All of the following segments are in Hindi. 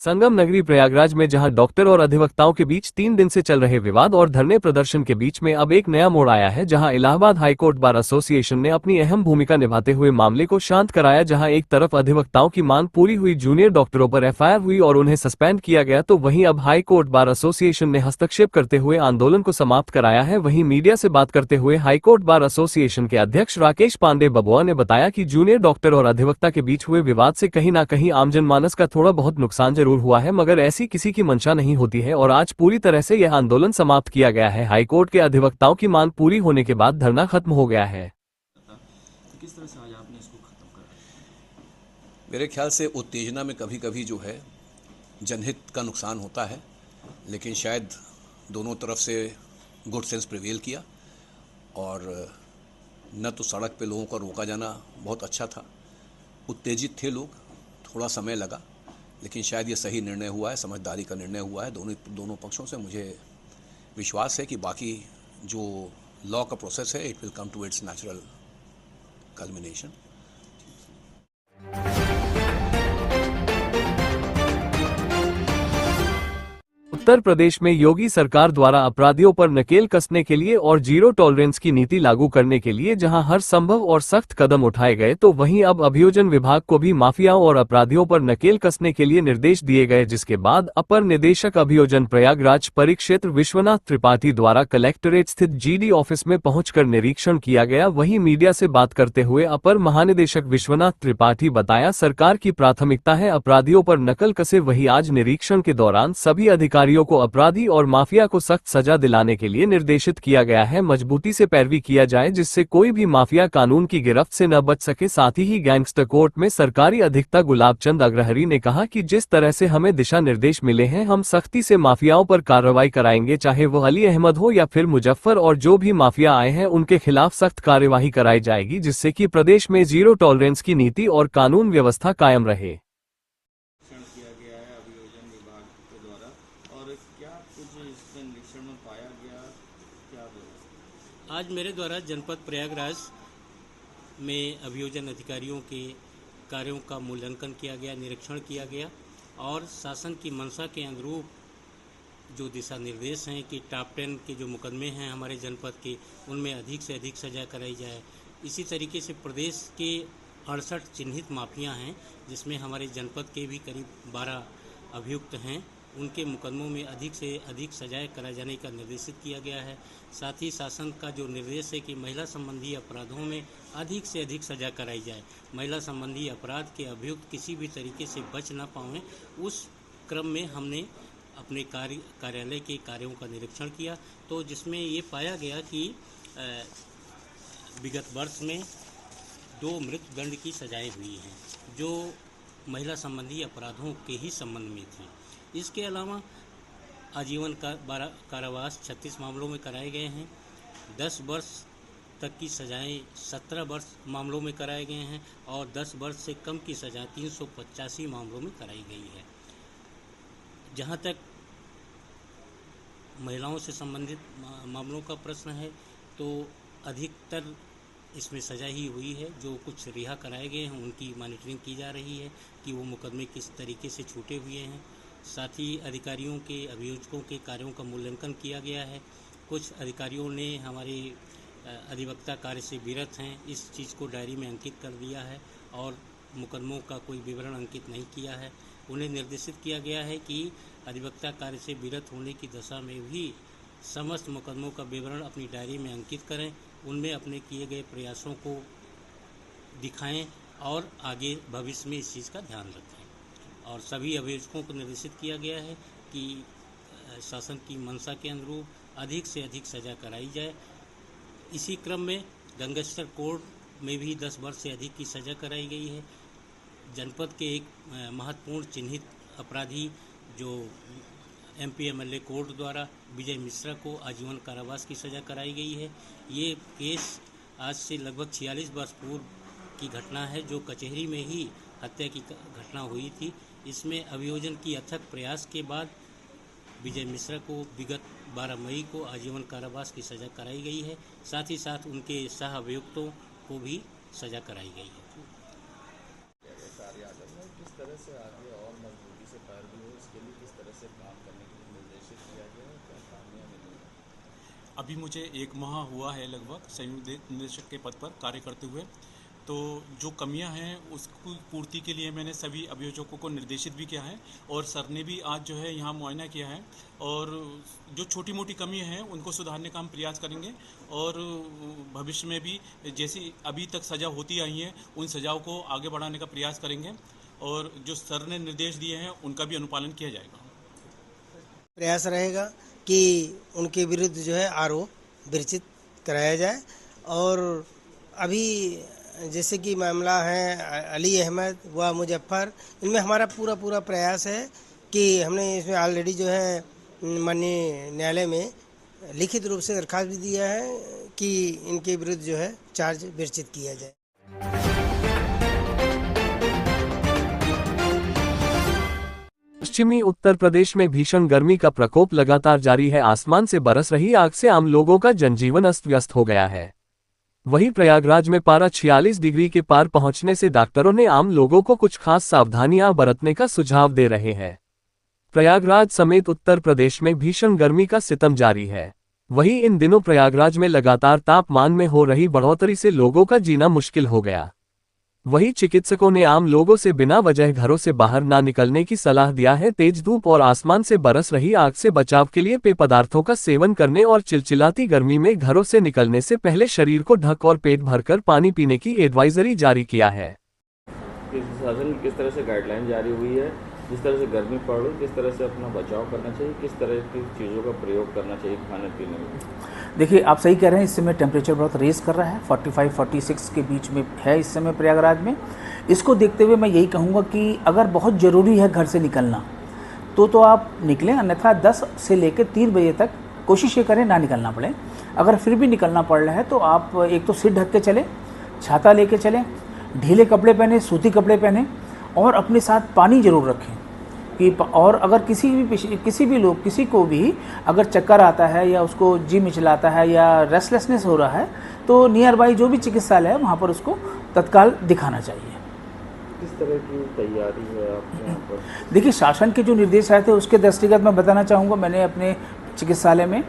संगम नगरी प्रयागराज में जहां डॉक्टर और अधिवक्ताओं के बीच 3 दिन से चल रहे विवाद और धरने प्रदर्शन के बीच में अब एक नया मोड़ आया है, जहां इलाहाबाद हाईकोर्ट बार एसोसिएशन ने अपनी अहम भूमिका निभाते हुए मामले को शांत कराया। जहां एक तरफ अधिवक्ताओं की मांग पूरी हुई, जूनियर डॉक्टरों पर एफआईआर हुई और उन्हें सस्पेंड किया गया, तो वहीं अब हाईकोर्ट बार एसोसिएशन ने हस्तक्षेप करते हुए आंदोलन को समाप्त कराया है। वहीं मीडिया से बात करते हुए हाईकोर्ट बार एसोसिएशन के अध्यक्ष राकेश पांडे बबुआ ने बताया कि जूनियर डॉक्टर और अधिवक्ता के बीच हुए विवाद से कहीं न कहीं आम जनमानस का थोड़ा बहुत नुकसान जरूर हुआ है, मगर ऐसी किसी की मंशा नहीं होती है और आज पूरी तरह से यह आंदोलन समाप्त किया गया है। हाईकोर्ट के अधिवक्ताओं की मांग पूरी होने के बाद धरना खत्म हो गया है। तो किस तरह से आज आपने इसको खत्म करा? मेरे ख्याल से उत्तेजना में कभी कभी जो है जनहित का नुकसान होता है, लेकिन शायद दोनों तरफ से गुड सेंस प्रिवेल किया और न तो सड़क पे लोगों का रोका जाना बहुत अच्छा था। उत्तेजित थे लोग, थोड़ा समय लगा, लेकिन शायद ये सही निर्णय हुआ है, समझदारी का निर्णय हुआ है दोनों पक्षों से। मुझे विश्वास है कि बाकी जो लॉ का प्रोसेस है it will come to its natural culmination. Uttar Pradesh में योगी सरकार द्वारा अपराधियों पर नकेल कसने के लिए और जीरो टॉलरेंस की नीति लागू करने के लिए जहां हर संभव और सख्त कदम उठाए गए, तो वहीं अब अभियोजन विभाग को भी माफियाओं और अपराधियों पर नकेल कसने के लिए निर्देश दिए गए, जिसके बाद अपर निदेशक अभियोजन प्रयागराज परिक्षेत्र विश्वनाथ त्रिपाठी द्वारा कलेक्टरेट स्थित जीडी ऑफिस में पहुंचकर निरीक्षण किया गया। वहीं मीडिया से बात करते हुए अपर महानिदेशक विश्वनाथ त्रिपाठी बताया, सरकार की प्राथमिकता है अपराधियों पर नकल कसे। वहीं आज निरीक्षण के दौरान सभी अधिकारियों को अपराधी और माफिया को सख्त सजा दिलाने के लिए निर्देशित किया गया है। मजबूती से पैरवी किया जाए जिससे कोई भी माफिया कानून की गिरफ्त से न बच सके। साथ ही गैंगस्टर कोर्ट में सरकारी अधिवक्ता गुलाबचंद अग्रहरी ने कहा कि जिस तरह से हमें दिशा निर्देश मिले हैं, हम सख्ती से माफियाओं पर कार्रवाई कराएंगे, चाहे वो अली अहमद हो या फिर मुजफ्फर, और जो भी माफिया आए हैं उनके खिलाफ सख्त कार्यवाही कराई जाएगी, जिससे कि प्रदेश में जीरो टॉलरेंस की नीति और कानून व्यवस्था कायम रहे। किया गया है अभियोजन विभाग के द्वारा, और क्या कुछ इसके निरीक्षण में पाया गया, क्या व्यवस्था? आज मेरे द्वारा जनपद प्रयागराज में अभियोजन अधिकारियों के कार्यों का मूल्यांकन किया गया, निरीक्षण किया गया और शासन की मंशा के अनुरूप जो दिशा निर्देश हैं कि टॉप 10 के जो मुकदमे हैं हमारे जनपद के, उनमें अधिक से अधिक सजा कराई जाए। इसी तरीके से प्रदेश के 68 चिन्हित माफिया हैं, जिसमें हमारे जनपद के भी करीब 12 अभियुक्त हैं, उनके मुकदमों में अधिक से अधिक सजाएं कराए जाने का निर्देशित किया गया है। साथ ही शासन का जो निर्देश है कि महिला संबंधी अपराधों में अधिक से अधिक सजा कराई जाए, महिला संबंधी अपराध के अभियुक्त किसी भी तरीके से बच ना पाएं, उस क्रम में हमने अपने कार्यालय के कार्यों का निरीक्षण किया, तो जिसमें ये पाया गया कि विगत वर्ष में 2 मृत्युदंड की सजाएं हुई हैं, जो महिला संबंधी अपराधों के ही संबंध में थी। इसके अलावा आजीवन कारावास 36 मामलों में कराए गए हैं। 10 वर्ष तक की सजाएं 17 वर्ष मामलों में कराए गए हैं और 10 वर्ष से कम की सजाएं 385 मामलों में कराई गई है। जहां तक महिलाओं से संबंधित मामलों का प्रश्न है, तो अधिकतर इसमें सजा ही हुई है। जो कुछ रिहा कराए गए हैं उनकी मॉनिटरिंग की जा रही है कि वो मुकदमे किस तरीके से छूटे हुए हैं। साथ ही अधिकारियों के, अभियोजकों के कार्यों का मूल्यांकन किया गया है। कुछ अधिकारियों ने हमारे अधिवक्ता कार्य से विरत हैं, इस चीज़ को डायरी में अंकित कर दिया है और मुकदमों का कोई विवरण अंकित नहीं किया है। उन्हें निर्देशित किया गया है कि अधिवक्ता कार्य से विरत होने की दशा में भी समस्त मुकदमों का विवरण अपनी डायरी में अंकित करें, उनमें अपने किए गए प्रयासों को दिखाएं और आगे भविष्य में इस चीज़ का ध्यान रखें। और सभी अभियोजकों को निर्देशित किया गया है कि शासन की मंशा के अनुरूप अधिक से अधिक सजा कराई जाए। इसी क्रम में गैंगस्टर कोर्ट में भी 10 वर्ष से अधिक की सजा कराई गई है। जनपद के एक महत्वपूर्ण चिन्हित अपराधी जो MP MLA कोर्ट द्वारा विजय मिश्रा को आजीवन कारावास की सज़ा कराई गई है। ये केस आज से लगभग 46 वर्ष पूर्व की घटना है, जो कचहरी में ही हत्या की घटना हुई थी। इसमें अभियोजन की अथक प्रयास के बाद विजय मिश्रा को विगत 12 मई को आजीवन कारावास की सज़ा कराई गई है। साथ ही साथ उनके सह अभियुक्तों को भी सज़ा कराई गई है। किस तरह से आगे और मजबूती से पैरवी हो अभी मुझे 1 माह हुआ है लगभग संयुक्त निदेशक के पद पर कार्य करते हुए। तो जो कमियां हैं उसकी पूर्ति के लिए मैंने सभी अभियोजकों को निर्देशित भी किया है और सर ने भी आज जो है यहाँ मुआयना किया है और जो छोटी मोटी कमियां हैं उनको सुधारने का हम प्रयास करेंगे और भविष्य में भी जैसी अभी तक सजा होती आई हैं उन सजाओं को आगे बढ़ाने का प्रयास करेंगे और जो सर ने निर्देश दिए हैं उनका भी अनुपालन किया जाएगा। प्रयास रहेगा कि उनके विरुद्ध जो है आरोप विरचित कराया जाए और अभी जैसे कि मामला है अली अहमद व मुजफ्फर, इनमें हमारा पूरा प्रयास है कि हमने इसमें ऑलरेडी जो है माननीय न्यायालय में लिखित रूप से दरखास्त भी दिया है कि इनके विरुद्ध जो है चार्ज विरचित किया जाए। पश्चिमी उत्तर प्रदेश में भीषण गर्मी का प्रकोप लगातार जारी है। आसमान से बरस रही आग से आम लोगों का जनजीवन अस्त व्यस्त हो गया है। वहीं प्रयागराज में पारा 46 डिग्री के पार पहुंचने से डॉक्टरों ने आम लोगों को कुछ खास सावधानियां बरतने का सुझाव दे रहे हैं। प्रयागराज समेत उत्तर प्रदेश में भीषण गर्मी का सितम जारी है। वहीं इन दिनों प्रयागराज में लगातार तापमान में हो रही बढ़ोतरी से लोगों का जीना मुश्किल हो गया। वहीं चिकित्सकों ने आम लोगों से बिना वजह घरों से बाहर ना निकलने की सलाह दिया है। तेज धूप और आसमान से बरस रही आग से बचाव के लिए पेय पदार्थों का सेवन करने और चिलचिलाती गर्मी में घरों से निकलने से पहले शरीर को ढक और पेट भरकर पानी पीने की एडवाइजरी जारी किया है। शासन की किस तरह से गाइडलाइन जारी हुई है, जिस तरह से गर्मी पड़ रही किस तरह से अपना बचाव करना चाहिए, किस तरह की चीज़ों का प्रयोग करना चाहिए खाने पीने में? देखिए, आप सही कह रहे हैं, इस समय टेम्परेचर बहुत रेस कर रहा है, 45-46 के बीच में है इस समय प्रयागराज में। इसको देखते हुए मैं यही कहूँगा कि अगर बहुत ज़रूरी है घर से निकलना तो आप निकलें, अन्यथा 10 से लेकर 3 बजे तक कोशिश ये करें ना निकलना पड़े। अगर फिर भी निकलना पड़ रहा है तो आप एक तो सिर ढक के चलें, छाता लेके चलें, ढीले कपड़े पहने, सूती कपड़े पहने और अपने साथ पानी ज़रूर रखें कि और अगर किसी को भी अगर चक्कर आता है या उसको जी मिचलाता है या रेस्टलेसनेस हो रहा है तो नियर बाई जो भी चिकित्सालय है वहाँ पर उसको तत्काल दिखाना चाहिए। किस तरह की तैयारी है आपके यहाँ पर? देखिए, शासन के जो निर्देश आए थे उसके दृष्टिगत मैं बताना चाहूँगा, मैंने अपने चिकित्सालय में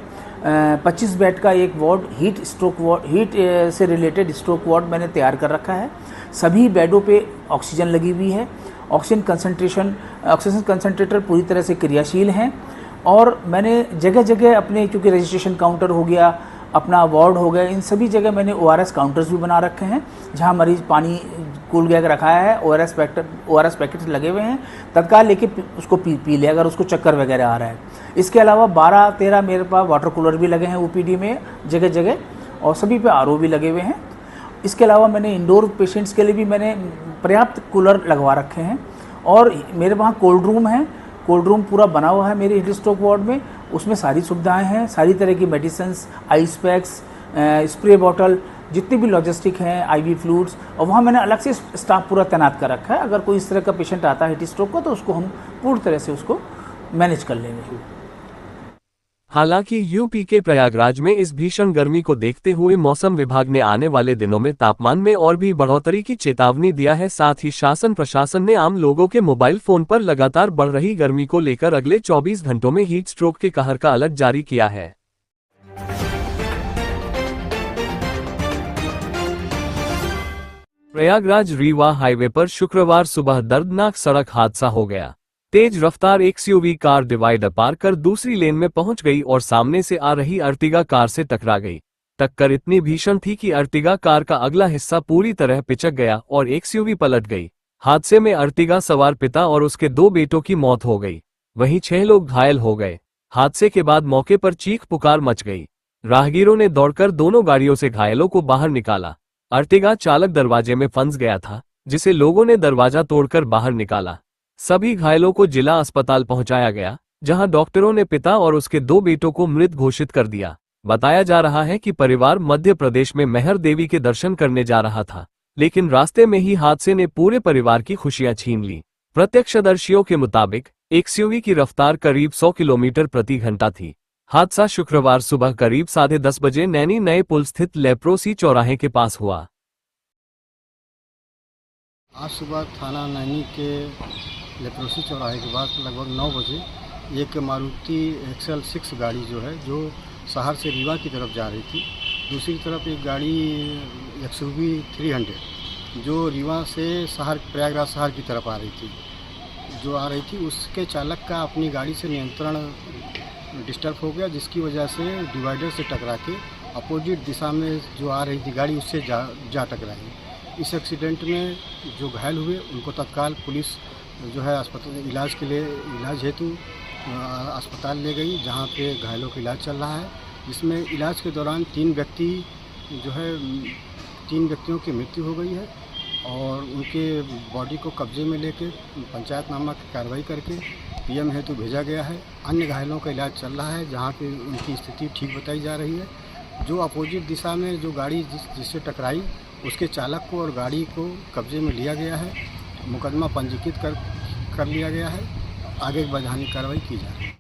25 बेड का एक वार्ड हीट से रिलेटेड स्ट्रोक वार्ड मैंने तैयार कर रखा है। सभी बेडों पे ऑक्सीजन लगी हुई है, ऑक्सीजन कंसंट्रेटर पूरी तरह से क्रियाशील हैं और मैंने जगह जगह अपने, चूँकि रजिस्ट्रेशन काउंटर हो गया, अपना वार्ड हो गया, इन सभी जगह मैंने ORS काउंटर्स भी बना रखे हैं जहां मरीज पानी कूल गैग रखाया है, ORS पैकेट लगे हुए हैं, तत्काल लेके उसको पी ले अगर उसको चक्कर वगैरह आ रहा है। इसके अलावा 12-13 मेरे पास वाटर कूलर भी लगे हैं OPD में जगह जगह और सभी पे RO भी लगे हुए हैं। इसके अलावा मैंने इंडोर पेशेंट्स के लिए भी मैंने पर्याप्त कूलर लगवा रखे हैं और मेरे वहाँ कोल्ड रूम है, कोल्ड रूम पूरा बना हुआ है मेरे हीट स्ट्रोक वार्ड में, उसमें सारी सुविधाएं हैं, सारी तरह की medicines, ice packs, spray bottle, जितनी भी लॉजिस्टिक हैं, IV फ्लूइड्स, और वहाँ मैंने अलग से स्टाफ पूरा तैनात कर रखा है। अगर कोई इस तरह का पेशेंट आता है हीट स्ट्रोक को तो उसको हम पूरी तरह से उसको मैनेज कर लेंगे। हालांकि यूपी के प्रयागराज में इस भीषण गर्मी को देखते हुए मौसम विभाग ने आने वाले दिनों में तापमान में और भी बढ़ोतरी की चेतावनी दिया है। साथ ही शासन प्रशासन ने आम लोगों के मोबाइल फोन पर लगातार बढ़ रही गर्मी को लेकर अगले 24 घंटों में हीट स्ट्रोक के कहर का अलर्ट जारी किया है। प्रयागराज रीवा हाईवे पर शुक्रवार सुबह दर्दनाक सड़क हादसा हो गया। तेज रफ्तार XUV कार डिवाइडर पार कर दूसरी लेन में पहुंच गई और सामने से आ रही अर्टिगा कार से टकरा गई। टक्कर इतनी भीषण थी कि अर्टिगा कार का अगला हिस्सा पूरी तरह पिचक गया और XUV पलट गई। हादसे में अर्टिगा सवार पिता और उसके 2 बेटों की मौत हो गई, वहीं 6 लोग घायल हो गए। हादसे के बाद मौके पर चीख पुकार मच गई। राहगीरों ने दौड़कर दोनों गाड़ियों से घायलों को बाहर निकाला। अर्टिगा चालक दरवाजे में फंस गया था, जिसे लोगों ने दरवाजा तोड़कर बाहर निकाला। सभी घायलों को जिला अस्पताल पहुंचाया गया, जहां डॉक्टरों ने पिता और उसके 2 बेटों को मृत घोषित कर दिया। बताया जा रहा है कि परिवार मध्य प्रदेश में मेहर देवी के दर्शन करने जा रहा था, लेकिन रास्ते में ही हादसे ने पूरे परिवार की खुशियां छीन ली। प्रत्यक्षदर्शियों के मुताबिक XUV की रफ्तार करीब 100 किलोमीटर प्रति घंटा थी। हादसा शुक्रवार सुबह करीब 10:30 बजे नैनी नए पुल स्थित लेप्रोसी चौराहे के पास हुआ। आज सुबह थाना नैनी के लेप्रोसी चौराहे के बाद लगभग 9 बजे एक मारुति XL6 गाड़ी जो है, जो शहर से रीवा की तरफ जा रही थी। दूसरी तरफ एक गाड़ी XUV 300 जो रीवा से शहर प्रयागराज शहर की तरफ आ रही थी, उसके चालक का अपनी गाड़ी से नियंत्रण डिस्टर्ब हो गया, जिसकी वजह से डिवाइडर से टकरा के अपोजिट दिशा में जो आ रही थी गाड़ी उससे जा टकराई। इस एक्सीडेंट में जो घायल हुए उनको तत्काल पुलिस जो है अस्पताल इलाज हेतु अस्पताल ले गई, जहां पे घायलों का इलाज चल रहा है। जिसमें इलाज के दौरान 3 व्यक्तियों की मृत्यु हो गई है और उनके बॉडी को कब्जे में लेके पंचायतनामा की कार्रवाई करके PM हेतु भेजा गया है। अन्य घायलों का इलाज चल रहा है, जहां पे उनकी स्थिति ठीक बताई जा रही है। जो अपोजिट दिशा में जो गाड़ी जिससे टकराई उसके चालक को और गाड़ी को कब्जे में लिया गया है, मुकदमा पंजीकृत कर लिया गया है। आगे वैधानिक कार्रवाई की जा रही है।